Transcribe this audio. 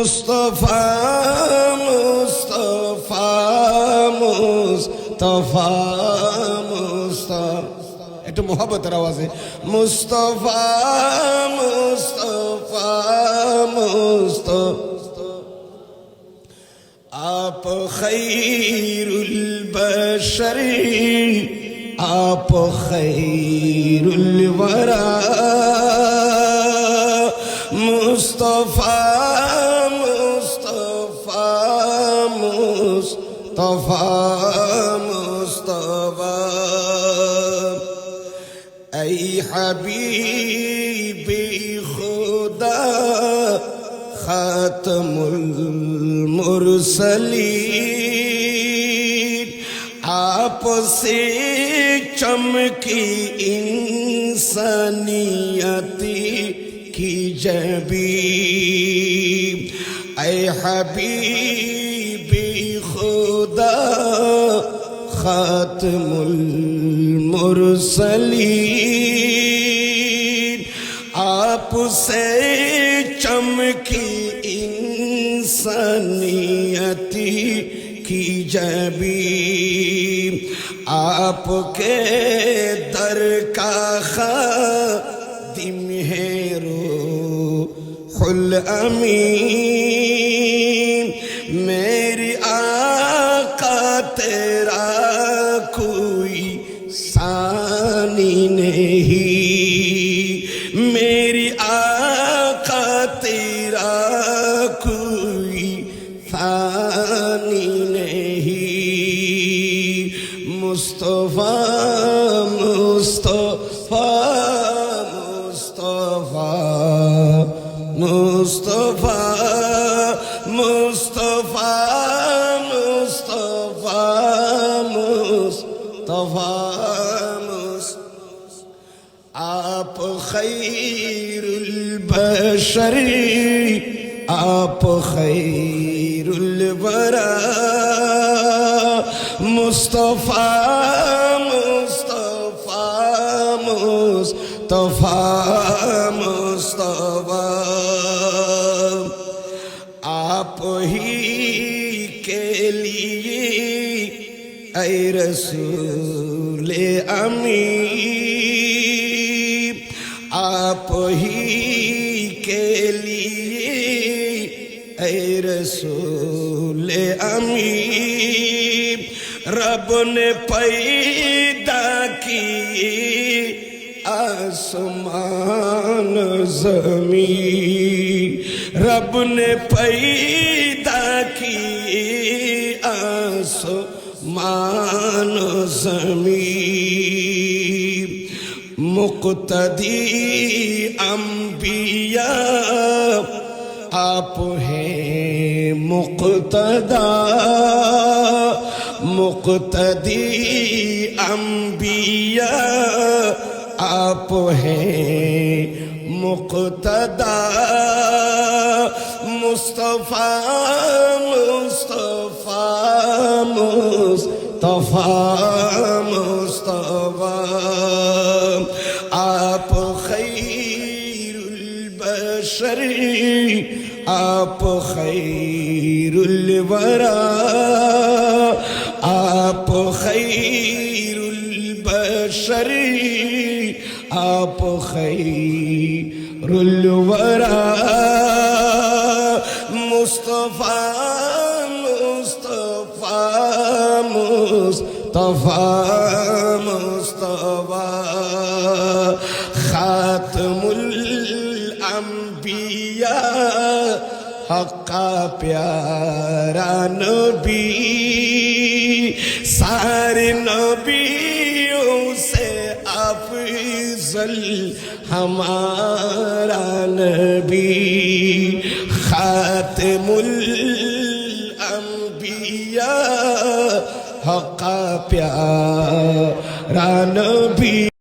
মুস্তফা মুস্তফা মুস্তফা মুস্তফা, একটু মোহাব্বতের আওয়াজে মুস্তফা মুস্তফা মুস্তফা। آپ خیر البشر آپ خیر الورى مصطفیٰ مصطفیٰ مصطفیٰ مصطفیٰ، اے حبیب خدا خاتم المرسلین، آپ سے چمکی انسانیت کی جبین، اے حبیب خدا خاتم المرسلین، آپ سے چمکی انسانیت کی جبین، آپ کے در کا خادم ہے روح الامین، میری آقا تیرا کوئی ثانی نہیں، میری آقا تیرا کوئی ثانی نہیں، مصطفیٰ مصطفیٰ مصطفیٰ مصطفیٰ مصطفیٰ مصطفیٰ، آپ خیر البشر آپ خیر الورى مصطفیٰ مصطفیٰ مصطفیٰ مصطفیٰ، آپ ہی کے لیے اے رسول امین، آپ ہی کے لیے اے رسول امین، رب نے پیدا کی آسمان زمین، رب نے پیدا کی آسمان زمین، مقتدی انبیاء آپ ہیں مقتدا، مقتدی انبیاء آپ ہیں مقتدا، مصطفیٰ مصطفیٰ مصطفیٰ مصطفیٰ، آپ خیر البشر آپ خیر الورى، آپ خیر البشر آپ خیر الورى، مصطفیٰ مصطفیٰ مصطفیٰ مصطفیٰ، خاتم الانبیاء حق کا پیارا نبی، سارے نبیوں سے افضل ہمارا نبی، خاتم الانبیاء حق کا پیارا نبی۔